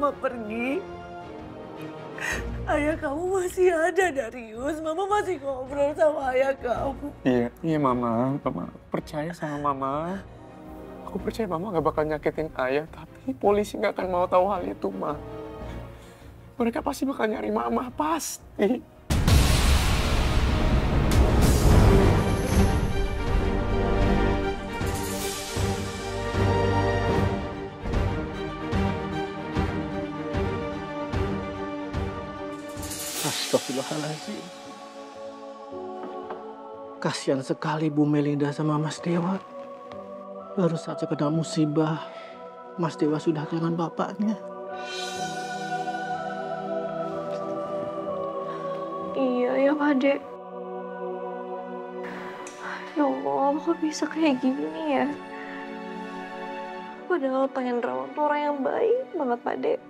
Mama pergi, ayah kamu masih ada, Darius. Mama masih ngobrol sama ayah kamu. Iya Mama. Mama percaya sama Mama. Aku percaya Mama gak bakal nyakitin ayah, tapi polisi gak akan mau tahu hal itu, Ma. Mereka pasti bakal nyari Mama, pasti. Astagfirullahaladzim. Kasihan sekali Bu Melinda sama Mas Dewa. Baru saja kena musibah, Mas Dewa sudah kehilangan bapaknya. Iya ya, Pak Dek. Ya Allah, kok bisa kayak gini ya? Padahal Pak Hendrawan tuh orang yang baik banget, Pak Dek.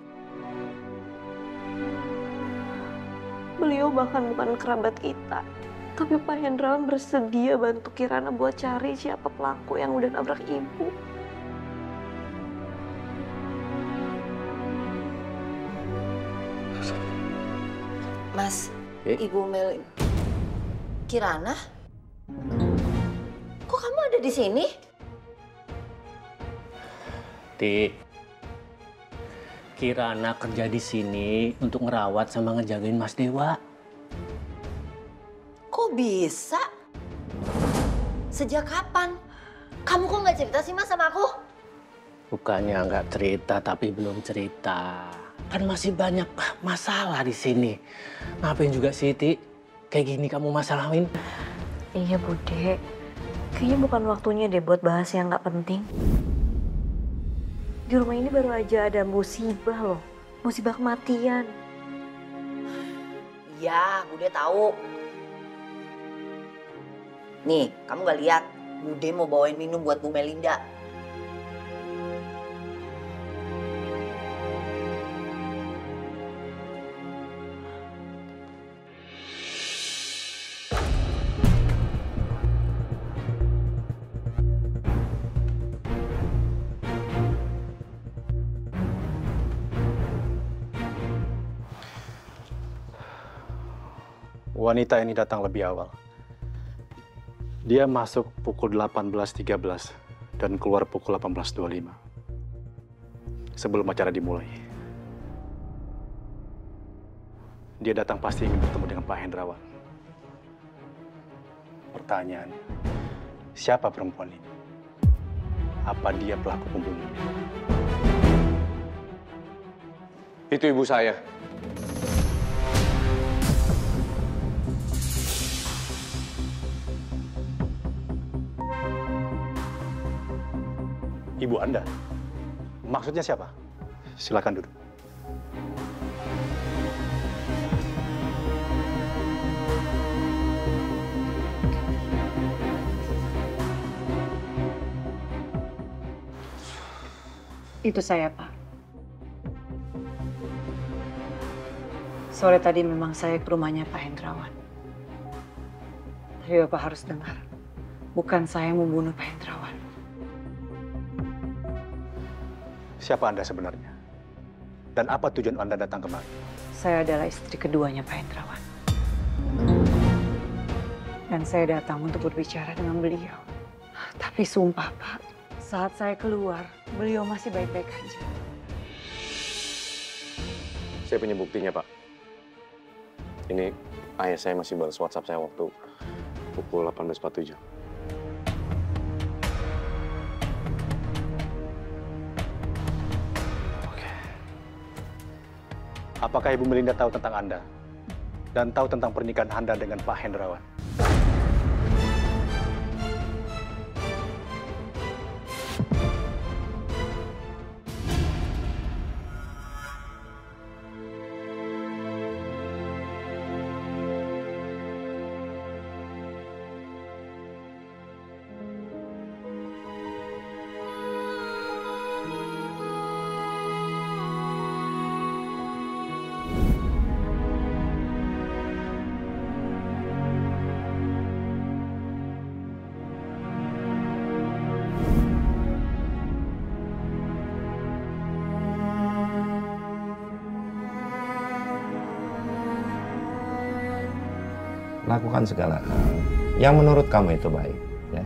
Beliau bahkan bukan kerabat kita. Tapi Pak Hendrawan bersedia bantu Kirana buat cari siapa pelaku yang udah nabrak ibu. Mas, Ibu Mel... Kirana? Kok kamu ada di sini? Ti, Kirana kerja di sini untuk ngerawat sama ngejagain Mas Dewa. Kok bisa? Sejak kapan? Kamu kok nggak cerita sih, Mas, sama aku? Bukannya nggak cerita, tapi belum cerita. Kan masih banyak masalah di sini. Ngapain juga sih, Ti? Kayak gini kamu masalahin? Iya, Bude. Kayaknya bukan waktunya deh buat bahas yang nggak penting. Di rumah ini baru aja ada musibah loh. Musibah kematian. Iya, Bude tahu. Nih, kamu nggak lihat? Bude mau bawain minum buat Bu Melinda. Wanita ini datang lebih awal. Dia masuk pukul 18.13 dan keluar pukul 18.25. Sebelum acara dimulai. Dia datang pasti ingin bertemu dengan Pak Hendrawan. Pertanyaan, siapa perempuan ini? Apa dia pelaku pembunuhnya? Itu ibu saya. Ibu Anda? Maksudnya siapa? Silakan duduk. Itu saya, Pak. Sore tadi memang saya ke rumahnya Pak Hendrawan. Tapi Bapak harus dengar, bukan saya yang membunuh Pak Hendrawan. Siapa Anda sebenarnya? Dan apa tujuan Anda datang kemari? Saya adalah istri keduanya Pak Hendrawan. Dan saya datang untuk berbicara dengan beliau. Tapi sumpah, Pak, saat saya keluar, beliau masih baik-baik aja. Saya punya buktinya, Pak. Ini ayah saya masih balas WhatsApp saya waktu pukul 18.47. Apakah Ibu Melinda tahu tentang Anda? Dan tahu tentang pernikahan Anda dengan Pak Hendrawan? lakukan segala hal yang menurut kamu itu baik. Ya.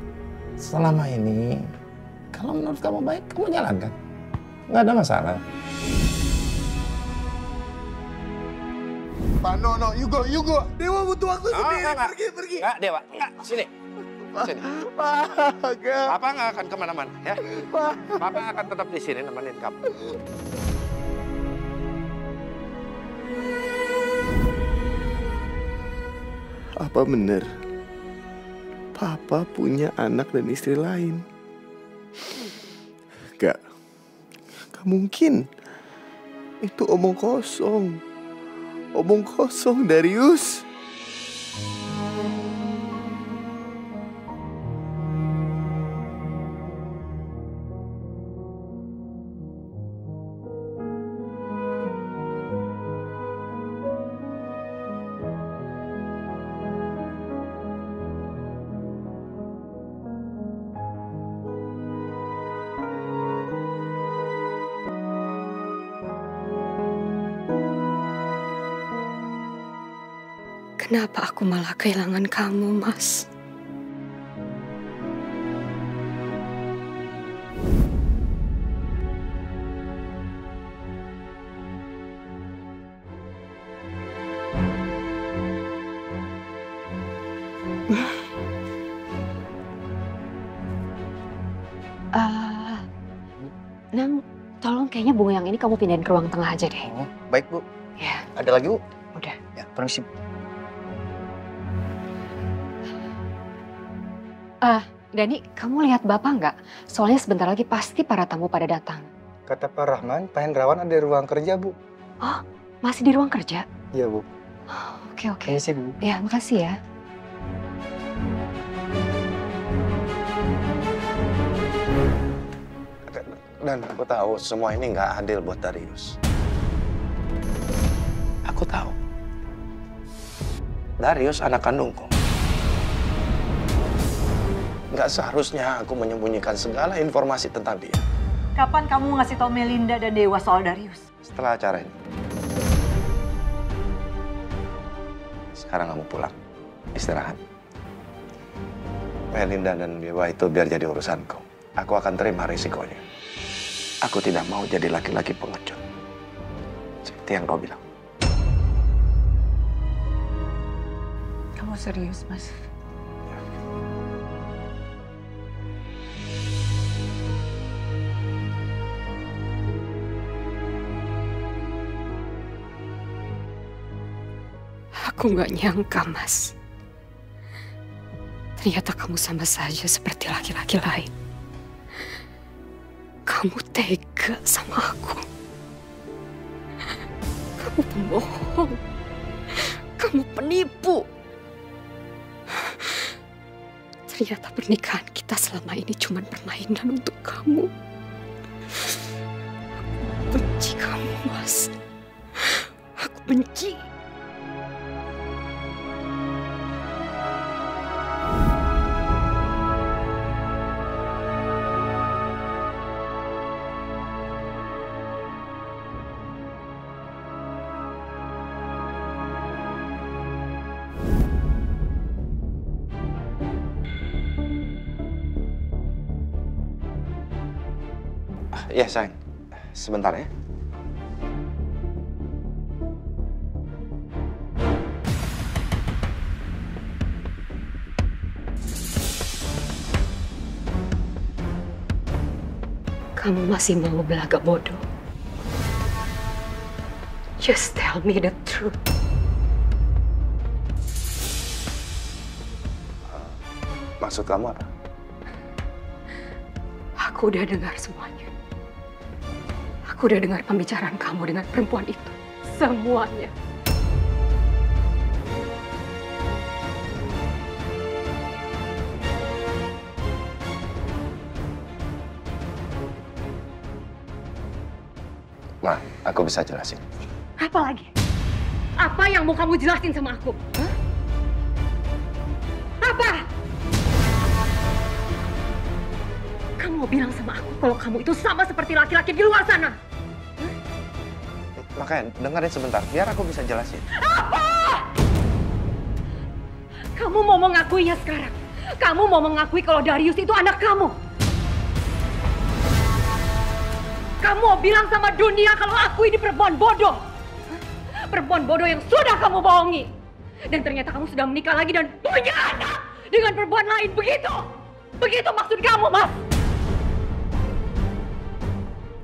Selama ini, kalau menurut kamu baik, kamu jalankan. Nggak ada masalah. Pak, no, you go. Dewa butuh waktu sendiri. Pergi. Nggak, Dewa. Nggak, sini. Sini. Papa nggak akan kemana-mana, ya. Papa akan tetap di sini nemenin kamu. Apa bener? Papa punya anak dan istri lain? Gak mungkin. Itu omong kosong. Omong kosong, Darius. Kenapa aku malah kehilangan kamu, Mas? Nang, tolong kayaknya bunga yang ini kamu pindahin ke ruang tengah aja deh. Oh, baik, Bu. Ya. Ada lagi, Bu? Udah. Ya, permisi. Dani, kamu lihat Bapak nggak? Soalnya sebentar lagi pasti para tamu pada datang. Kata Pak Rahman, Pak Hendrawan ada di ruang kerja, Bu. Oh, masih di ruang kerja? Iya, Bu. Oke. Permisi, Bu. Ya, makasih ya. Dan aku tahu semua ini nggak adil buat Darius. Aku tahu. Darius anak kandungku. Nggak seharusnya aku menyembunyikan segala informasi tentang dia. Kapan kamu ngasih tau Melinda dan Dewa soal Darius? Setelah acara ini. Sekarang kamu pulang. Istirahat. Melinda dan Dewa itu biar jadi urusanku. Aku akan terima risikonya. Aku tidak mau jadi laki-laki pengecut. Seperti yang kau bilang. Kamu serius, Mas? Aku nggak nyangka, Mas. Ternyata kamu sama saja seperti laki-laki lain. Kamu tega sama aku. Kamu pembohong. Kamu penipu. Ternyata pernikahan kita selama ini cuma permainan untuk kamu. Aku benci kamu, Mas. Aku benci. Ya, sayang. Sebentar ya. Kamu masih mau belagak bodoh? Just tell me the truth. Maksud kamu apa? Aku udah dengar semuanya. Aku udah dengar pembicaraan kamu dengan perempuan itu. Semuanya. Ma, aku bisa jelasin. Apa lagi? Apa yang mau kamu jelasin sama aku? Hah? Apa? Kamu mau bilang sama aku kalau kamu itu sama seperti laki-laki di luar sana? Makanya dengerin sebentar, biar aku bisa jelasin. Apa? Kamu mau mengakuinya sekarang? Kamu mau mengakui kalau Darius itu anak kamu? Kamu mau bilang sama dunia kalau aku ini perempuan bodoh? Perempuan bodoh yang sudah kamu bohongi. Dan ternyata kamu sudah menikah lagi dan punya anak dengan perempuan lain, begitu? Begitu maksud kamu, Mas?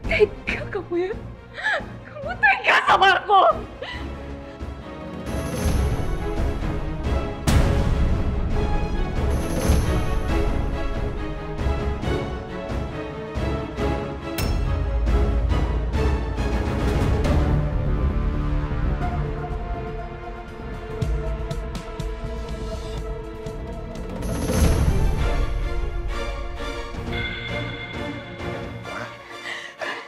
Tega kamu ya? Kamu tega sama aku?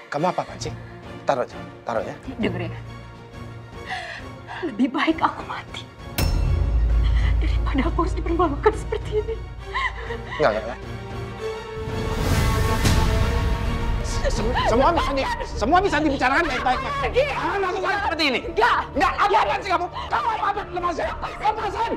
Kamu apa-apaan sih? Taruh ya. Dengar ya. Lebih baik aku mati daripada aku harus dipermalukan seperti ini. Enggak. Semua bisa dibicarakan baik-baik. Lakukan seperti ini. Enggak. Apa-apaan sih kamu? Kamu apa-apa? Lepasin. Lepasin.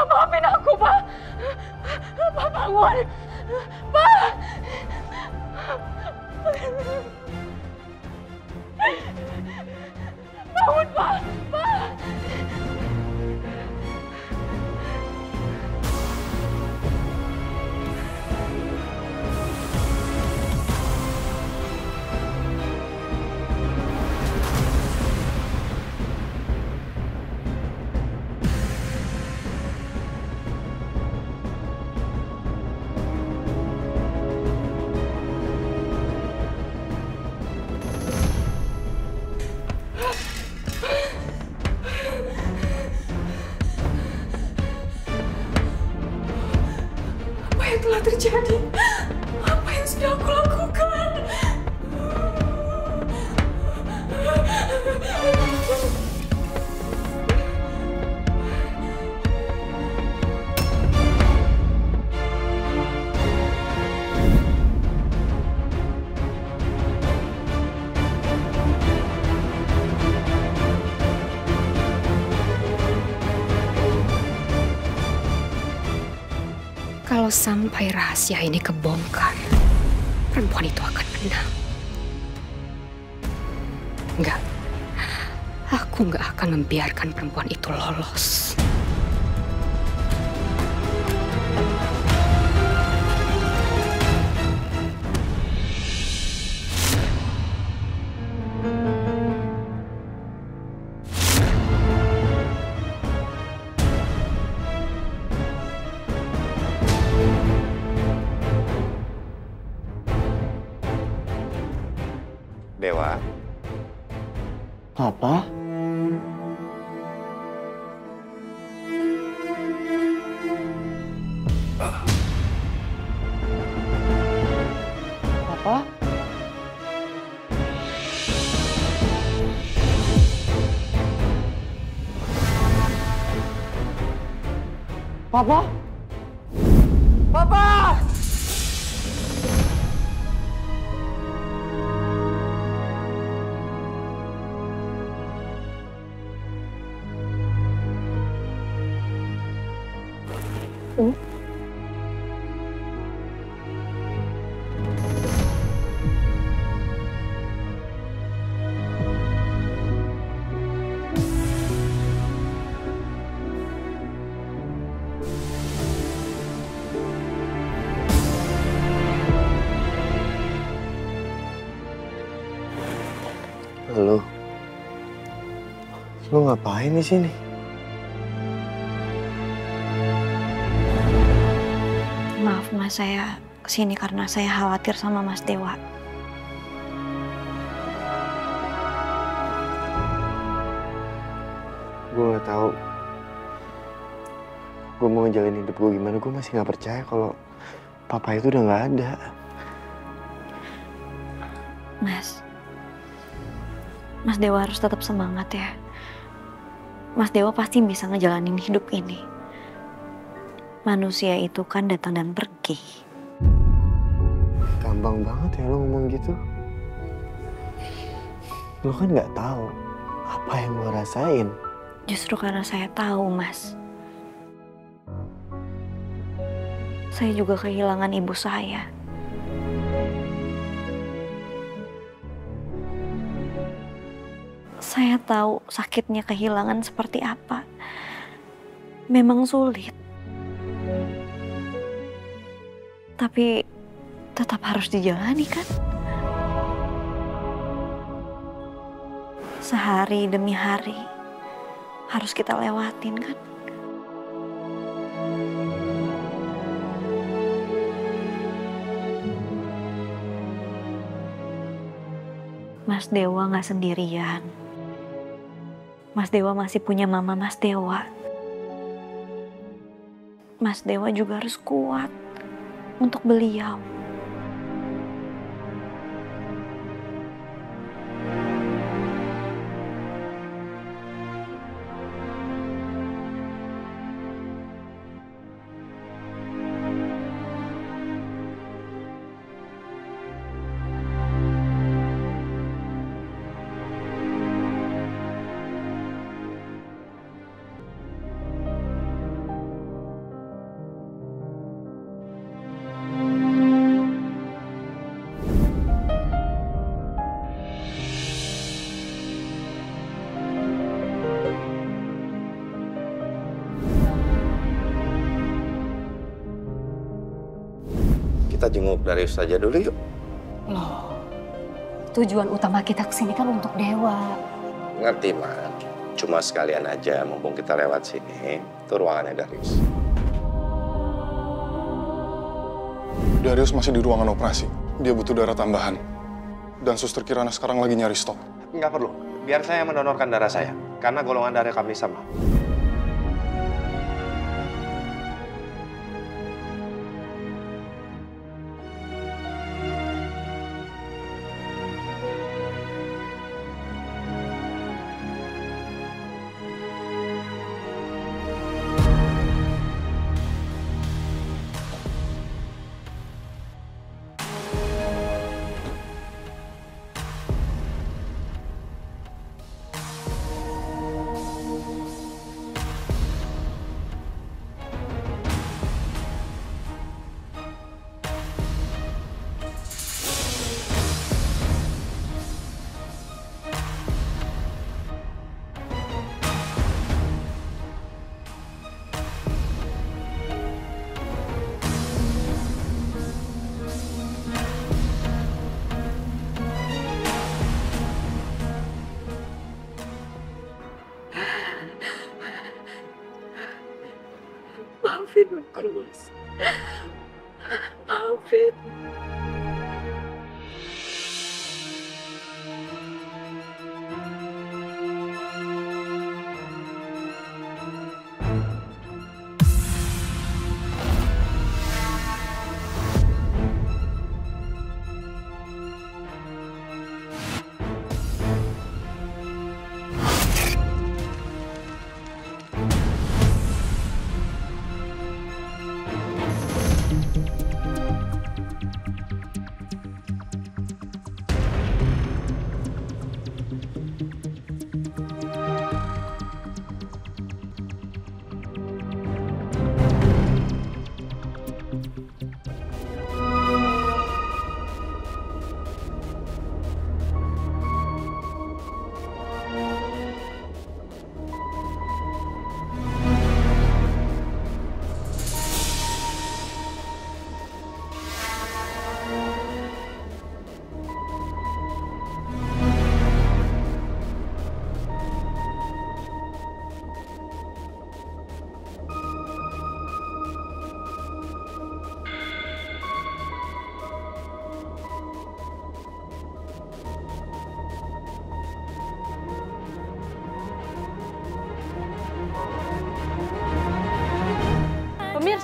Maafin aku, Pak. Pak, bangun. Pak. Bangun, Pak. Pak. Apa yang telah terjadi? Apa yang sudah aku lakukan? Kalau sampai rahasia ini kebongkar, perempuan itu akan menang. Enggak, aku nggak akan membiarkan perempuan itu lolos. Dewa. Papa? Papa? Papa? Papa! Lu ngapain di sini? Maaf, Mas, saya kesini karena saya khawatir sama Mas Dewa. Gue gak tahu. Gue mau ngejalanin hidup gue gimana, gue masih gak percaya kalau papa itu udah gak ada. Mas Dewa harus tetap semangat ya. Mas Dewa pasti bisa ngejalanin hidup ini. Manusia itu kan datang dan pergi. Gampang banget ya lo ngomong gitu. Lo kan gak tahu apa yang gue rasain. Justru karena saya tahu, Mas. Saya juga kehilangan ibu saya. Saya tahu sakitnya kehilangan seperti apa. Memang sulit. Tapi tetap harus dijalani kan? Sehari demi hari harus kita lewatin kan? Mas Dewa gak sendirian. Mas Dewa masih punya mama Mas Dewa. Mas Dewa juga harus kuat untuk beliau. Kita jenguk Darius saja dulu yuk. Loh, tujuan utama kita kesini kan untuk Dewa. Ngerti, Man. Cuma sekalian aja, mumpung kita lewat sini. Itu ruangannya Darius. Darius masih di ruangan operasi. Dia butuh darah tambahan. Dan Suster Kirana sekarang lagi nyari stok. Nggak perlu. Biar saya mendonorkan darah saya. Karena golongan darah kami sama. Maafin aku, Mas. Maafin.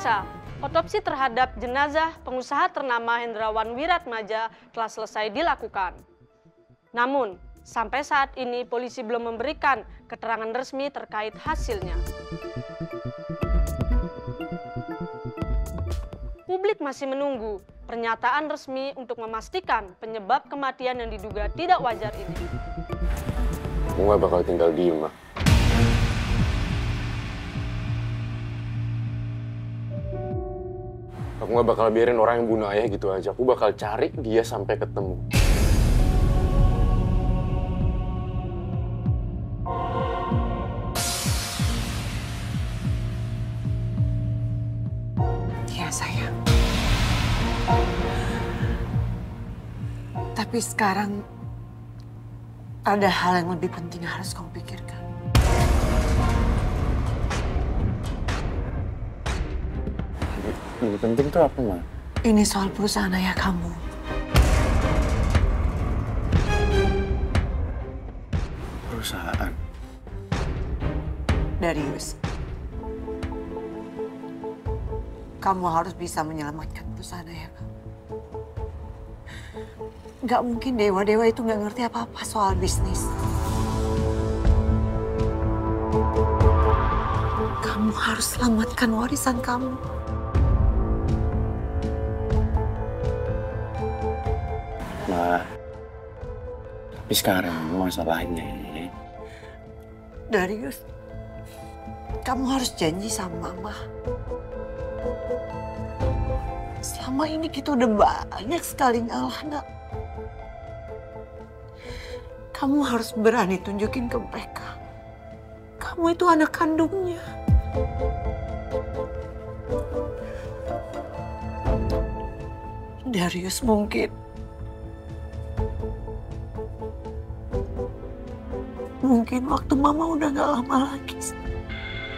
Pemirsa, otopsi terhadap jenazah pengusaha ternama Hendrawan Wiratmaja telah selesai dilakukan. Namun, sampai saat ini polisi belum memberikan keterangan resmi terkait hasilnya. Publik masih menunggu pernyataan resmi untuk memastikan penyebab kematian yang diduga tidak wajar ini. Aku gak bakal tinggal diem, Ma. Aku gak bakal biarin orang yang bunuh ayah gitu aja. Aku bakal cari dia sampai ketemu. Ya, sayang. Tapi sekarang ada hal yang lebih penting yang harus kamu pikirkan. Lebih penting tuh apa, Ma? Ini soal perusahaan ayah kamu. Perusahaan? Darius, kamu harus bisa menyelamatkan perusahaan ayah kamu. Gak mungkin dewa-dewa itu gak ngerti apa-apa soal bisnis. Kamu harus selamatkan warisan kamu. Ma, tapi sekarang masalahnya, Darius, kamu harus janji sama Mama. Selama ini kita udah banyak sekali ngalah, Nak. Kamu harus berani tunjukin ke mereka. Kamu itu anak kandungnya. Darius mungkin waktu Mama udah gak lama lagi.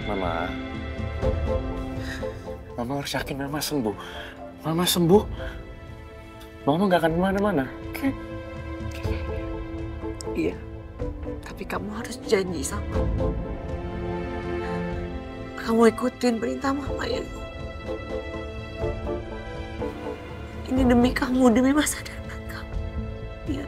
Mama harus yakin Mama sembuh. Mama sembuh, Mama gak akan kemana-mana, oke? Iya, tapi kamu harus janji sama kamu ikutin perintah Mama ya. Ini demi kamu, demi masa depan kamu. Iya.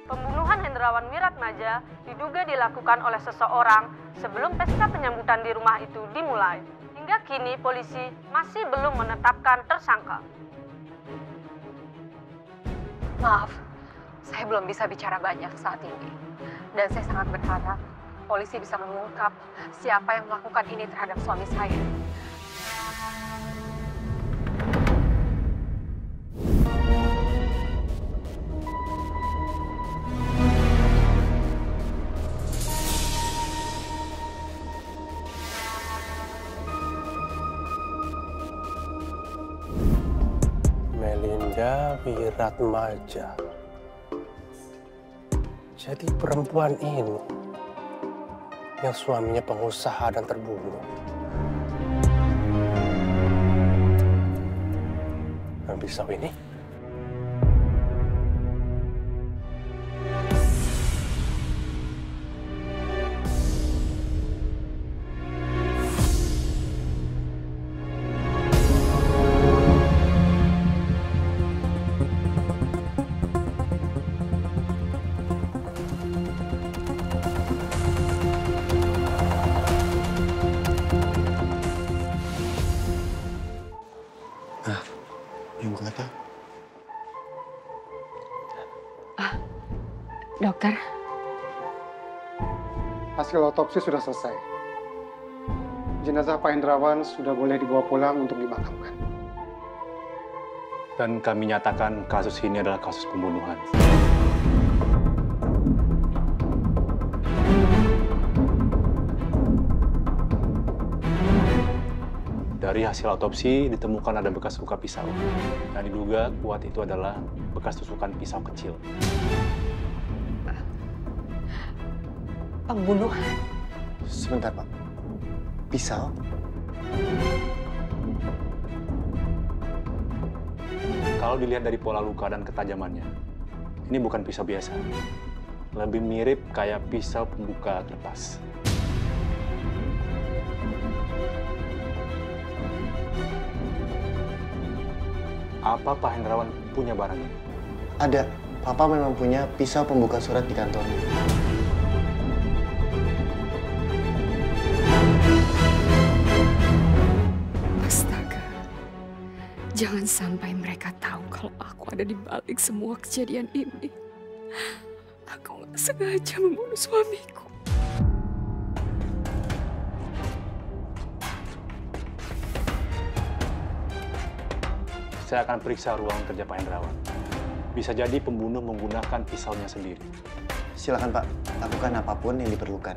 Pembunuhan Hendrawan Wiratmaja diduga dilakukan oleh seseorang sebelum pesta penyambutan di rumah itu dimulai. Hingga kini polisi masih belum menetapkan tersangka. Maaf, saya belum bisa bicara banyak saat ini. Dan saya sangat berharap polisi bisa mengungkap siapa yang melakukan ini terhadap suami saya. Melinda Wiratmaja. Jadi perempuan ini yang suaminya pengusaha dan terbunuh. Dan pisau ini? Dokter. Hasil otopsi sudah selesai. Jenazah Pak Hendrawan sudah boleh dibawa pulang untuk dimakamkan. Dan kami nyatakan kasus ini adalah kasus pembunuhan. Dari hasil otopsi ditemukan ada bekas luka pisau. Dan diduga kuat itu adalah bekas tusukan pisau kecil. Pembunuhan. Sebentar, Pak. Pisau? Kalau dilihat dari pola luka dan ketajamannya, ini bukan pisau biasa. Lebih mirip kayak pisau pembuka kertas. Apa Pak Hendrawan punya barang ini? Ada. Papa memang punya pisau pembuka surat di kantornya. Astaga. Jangan sampai mereka tahu kalau aku ada di balik semua kejadian ini. Aku nggak sengaja membunuh suamiku. Saya akan periksa ruang kerja Pak Hendrawan. Bisa jadi pembunuh menggunakan pisaunya sendiri. Silakan Pak, lakukan apapun yang diperlukan.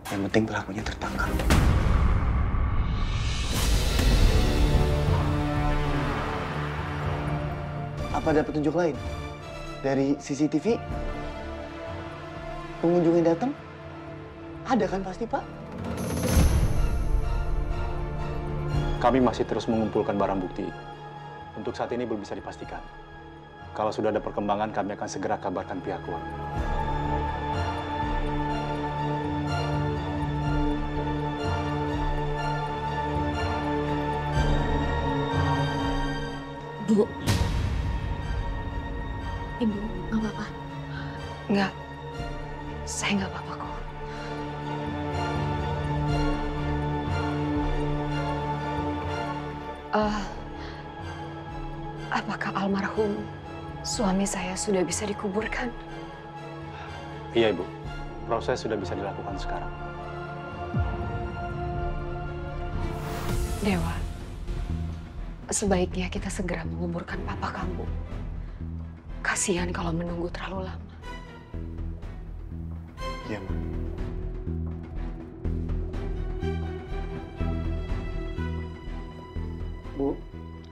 Yang penting pelakunya tertangkap. Apa ada petunjuk lain? Dari CCTV? Pengunjung yang datang? Ada kan pasti, Pak? Kami masih terus mengumpulkan barang bukti. Untuk saat ini belum bisa dipastikan. Kalau sudah ada perkembangan, kami akan segera kabarkan pihak keluarga. Bu. Ibu, nggak apa-apa? Nggak. Saya nggak apa-apa kok. Apakah almarhum suami saya sudah bisa dikuburkan? Iya, Ibu. Proses sudah bisa dilakukan sekarang. Dewa, sebaiknya kita segera menguburkan papa kamu. Kasihan kalau menunggu terlalu lama. Iya, Ma. Bu,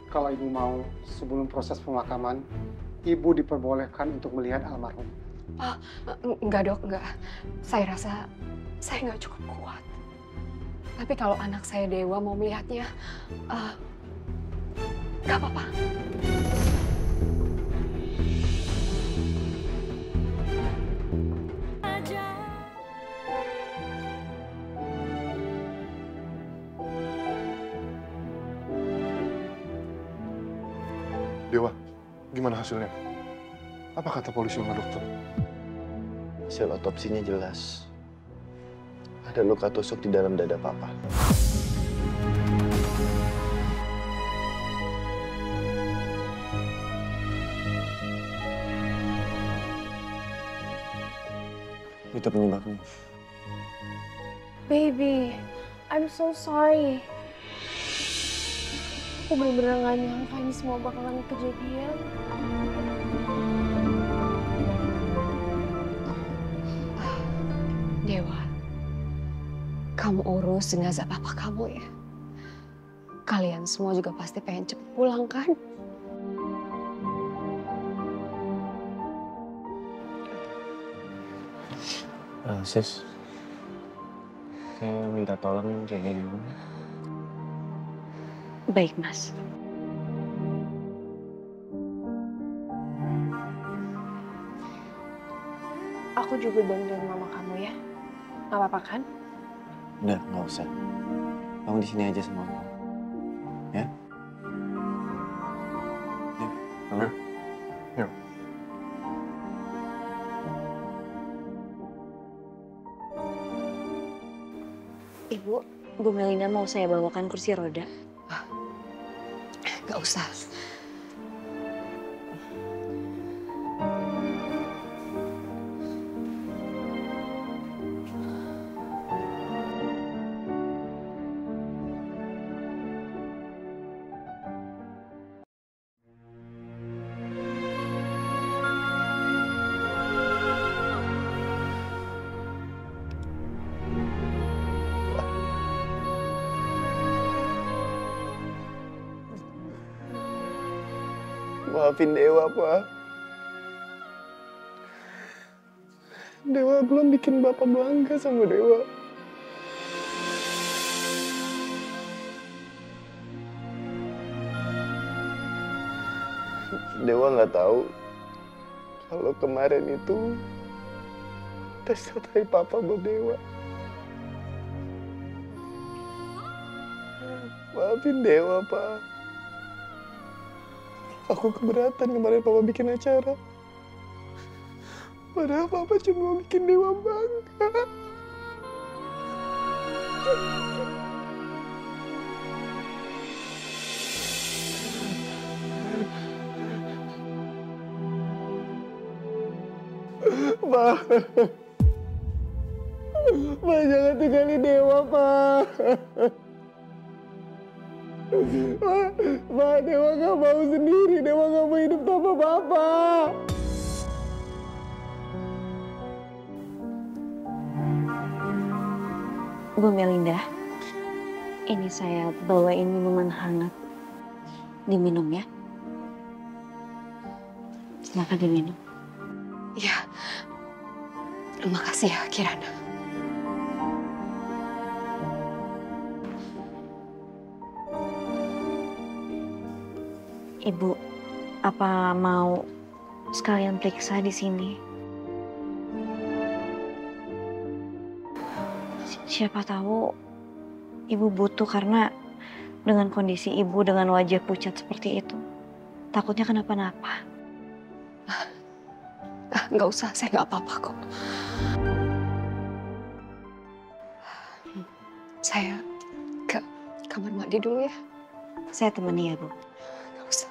kalau Ibu mau, sebelum proses pemakaman, Ibu diperbolehkan untuk melihat almarhum. Enggak dok, enggak. Saya rasa saya nggak cukup kuat. Tapi kalau anak saya Dewa mau melihatnya, nggak apa-apa. Dewa, gimana hasilnya? Apa kata polisi sama dokter? Hasil otopsinya jelas. Ada luka tusuk di dalam dada Papa. Itu penyebabnya. Baby, I'm so sorry. Aku bener-bener gak nyangka ini semua bakalan kejadian. Dewa, kamu urus jenazah papa kamu ya. Kalian semua juga pasti pengen cepet pulang kan? Sis, saya minta tolong kayak gini. Baik, Mas. Aku juga bantuin mama kamu ya. Gak apa-apa kan? Udah, nggak usah. Kamu di sini aja sama aku. Ya? Yuk, kamu. Yuk. Ibu, Bu Melina mau saya bawakan kursi roda? Gak usah. Maafin Dewa, Pak. Dewa belum bikin Bapak bangga sama Dewa. Dewa nggak tahu kalau kemarin itu tes dari Papa buat Dewa. Maafin Dewa, Pak. Aku keberatan kemarin Papa bikin acara. Padahal Papa cuma mau bikin Dewa bangga. Pak, jangan tinggalin Dewa, Pak. Pak, Dewa gak mau sendiri. Dewa gak mau hidup tanpa Bapak. Bu Melinda, ini saya bawain minuman hangat. Diminum ya. Silakan diminum. Ya, makasih ya Kirana. Ibu, apa mau sekalian periksa di sini? Siapa tahu ibu butuh karena dengan kondisi ibu dengan wajah pucat seperti itu, takutnya kenapa-napa. Nggak usah, saya nggak apa-apa kok. Saya ke kamar mandi dulu ya. Saya temani ya, Bu. Nggak usah.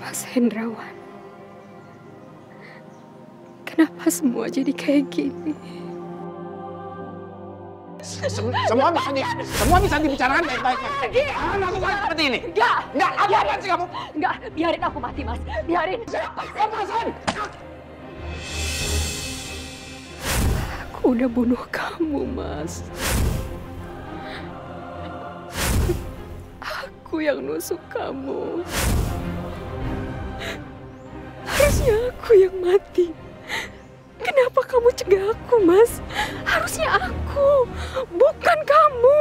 Mas Hendrawan, kenapa semua jadi kayak gini? Semua bisa dibicarakan baik-baik. Kenapa lakukan seperti ini? Enggak, apa sih kamu? Enggak, biarin aku mati, Mas. Biarin. Lepasin! Aku udah bunuh kamu, Mas. Aku yang nusuk kamu. Harusnya aku yang mati. Kenapa kamu cegah aku, Mas? Harusnya aku, bukan kamu.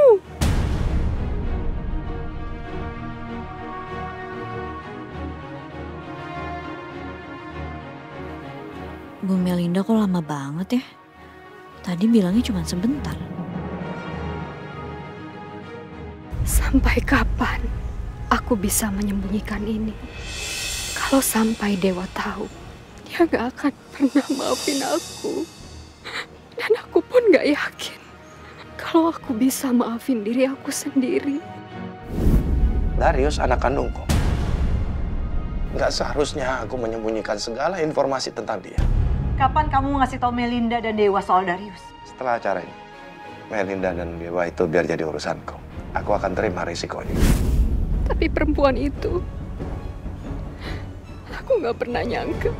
Bu Melinda kok lama banget ya? Tadi bilangnya cuma sebentar. Sampai kapan aku bisa menyembunyikan ini? Kalau sampai Dewa tahu, dia gak akan pernah maafin aku. Dan aku pun gak yakin kalau aku bisa maafin diri aku sendiri. Darius anak kandungku. Nggak seharusnya aku menyembunyikan segala informasi tentang dia. Kapan kamu ngasih tahu Melinda dan Dewa soal Darius? Setelah acara ini, Melinda dan Dewa itu biar jadi urusanku. Aku akan terima risikonya. Tapi perempuan itu, aku gak pernah nyangka.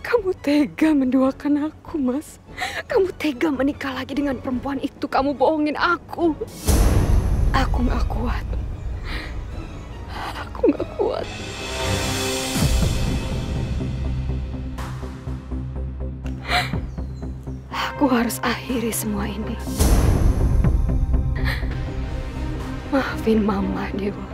Kamu tega menduakan aku, Mas. Kamu tega menikah lagi dengan perempuan itu. Kamu bohongin aku. Aku gak kuat. Aku gak kuat. Aku harus akhiri semua ini. Maafin Mama, Dewa.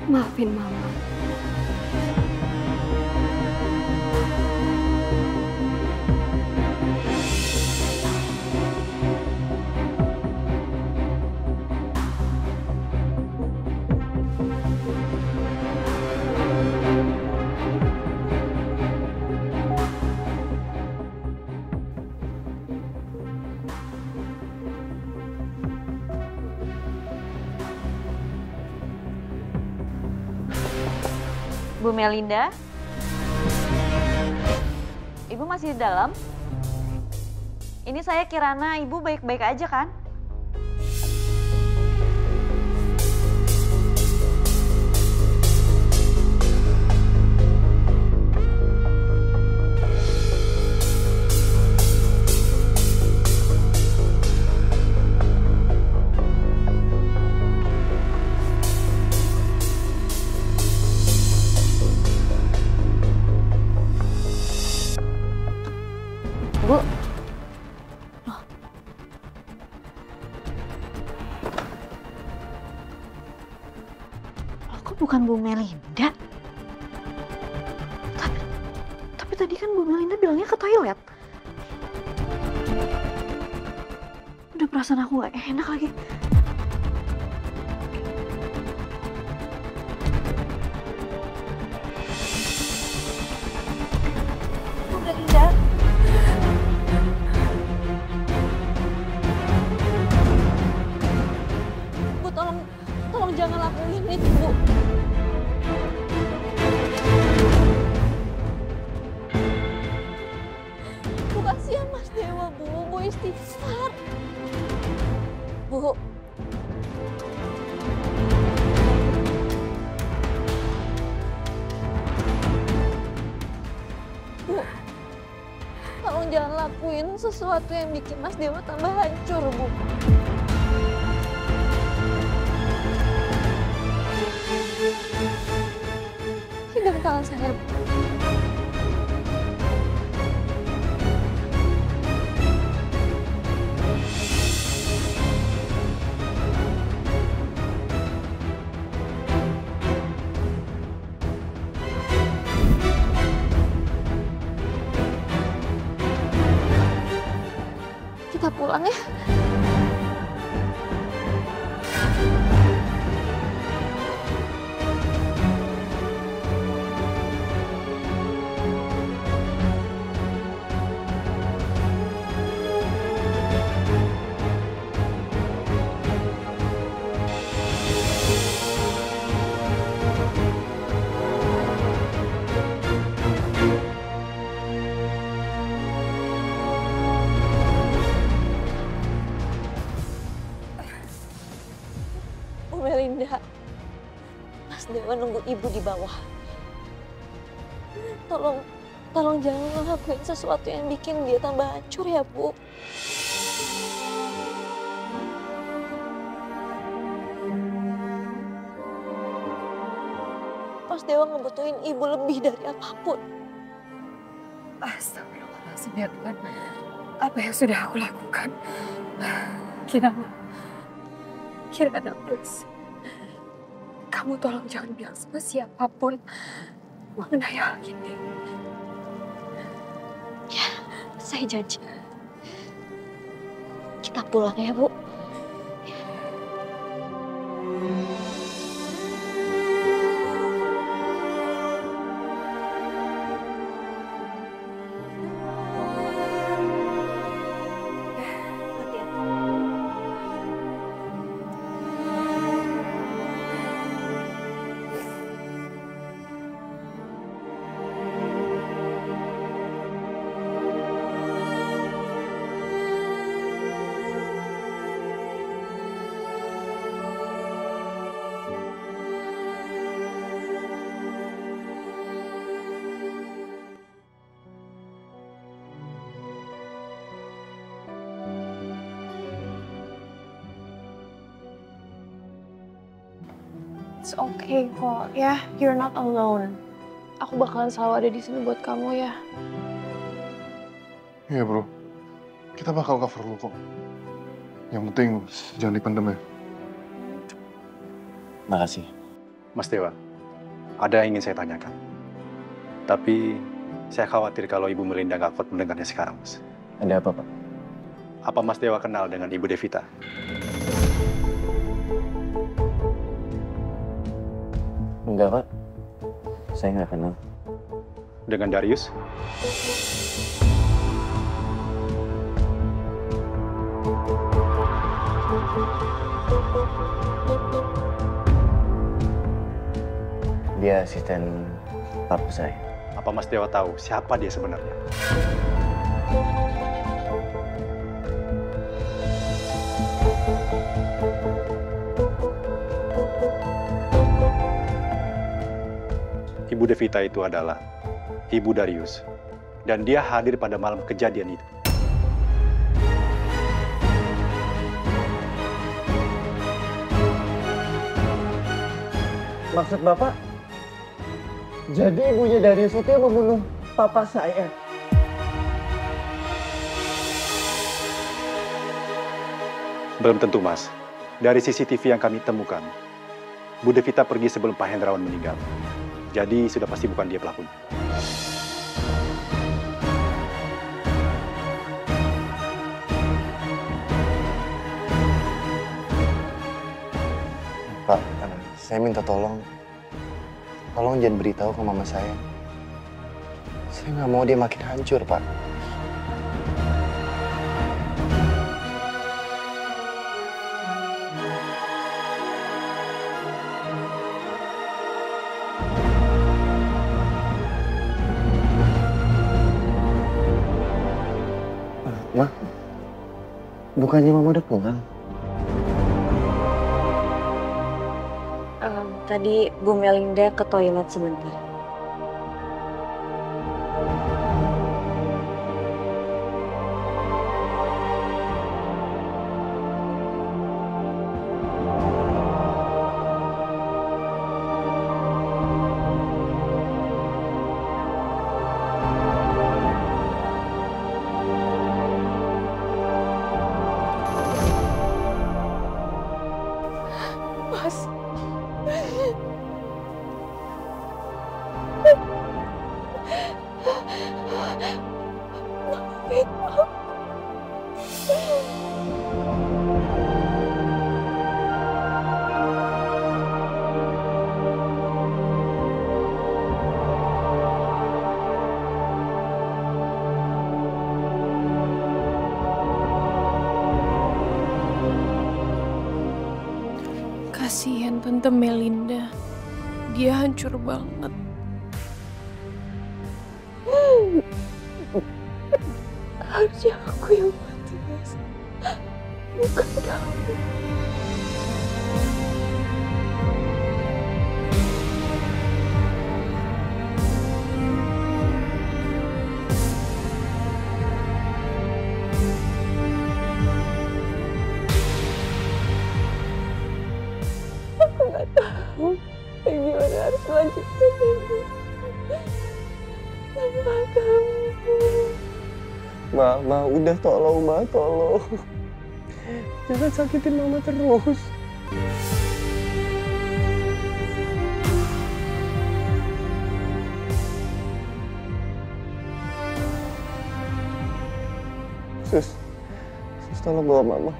Maafin Mama. Bu Melinda? Ibu masih di dalam? Ini saya Kirana, Ibu baik-baik aja kan? bukan Bu Melinda. Tapi tadi kan Bu Melinda bilangnya ke toilet. Udah perasaan aku gak enak lagi. Bu Melinda. Bu, tolong jangan lakuin itu, Bu. Bu, kasihan Mas Dewa, Bu. Bu istighfar. Bu. Bu, tolong jangan lakuin sesuatu yang bikin Mas Dewa tambah hancur, Bu. Pegang tangan saya, Bu. Kita pulang ya. Melinda, Mas Dewa nunggu ibu di bawah. Tolong jangan ngelakuin sesuatu yang bikin dia tambah hancur ya, Bu. Mas Dewa ngebutuhin ibu lebih dari apapun. Astagfirullahaladzim ya Tuhan. Apa yang sudah aku lakukan? Kirana, please. Kamu tolong jangan bilang sama siapapun mengenai hal ini. Ya, saya janji. Kita pulang ya, Bu. It's okay kok, ya. You're not alone. Aku bakalan selalu ada di sini buat kamu ya. Iya bro, kita bakal cover lu kok. Yang penting jangan dipendam ya. Makasih. Mas Dewa, ada yang ingin saya tanyakan. Tapi saya khawatir kalau Ibu Melinda nggak kuat mendengarnya sekarang, Mas. Ada apa, Pak? Apa Mas Dewa kenal dengan Ibu Devita? Enggak, Pak. Saya nggak kenal. Dengan Darius? Dia asisten papa saya. Apa Mas Dewa tahu siapa dia sebenarnya? Ibu Devita itu adalah Ibu Darius. Dan dia hadir pada malam kejadian itu. Maksud Bapak, jadi ibunya Darius itu yang membunuh papa saya? Belum tentu, Mas. Dari CCTV yang kami temukan, Bu Devita pergi sebelum Pak Hendrawan meninggal. Jadi sudah pasti bukan dia pelakunya. Pak, saya minta tolong jangan beritahu ke mama saya. Saya nggak mau dia makin hancur, Pak. Ma, bukannya mama udah pulang? Tadi Bu Melinda ke toilet sebentar. Mas. Kasihan Tante Melinda, dia hancur banget. Harusnya aku yang mati, Mas. Bukan kamu. Aku nggak tahu gimana harus melanjutkan ini tanpa kamu. Ma, udah tolong, Ma, tolong. Jangan sakitin Mama terus. Sus, tolong bawa Mama.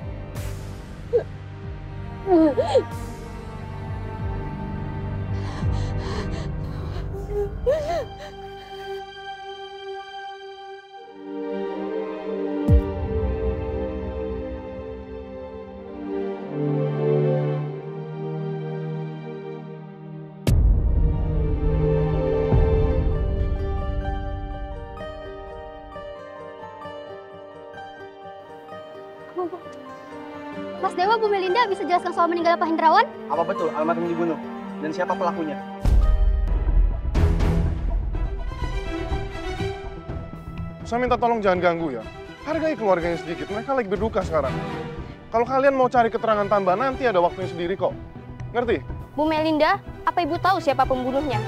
Mas Dewa, Bu Melinda bisa jelaskan soal meninggalnya Pak Hendrawan? Apa betul almarhum dibunuh? Dan siapa pelakunya? Saya minta tolong jangan ganggu ya. Hargai keluarganya sedikit, mereka lagi berduka sekarang. Kalau kalian mau cari keterangan tambahan, nanti ada waktunya sendiri kok. Ngerti? Bu Melinda, apa Ibu tahu siapa pembunuhnya?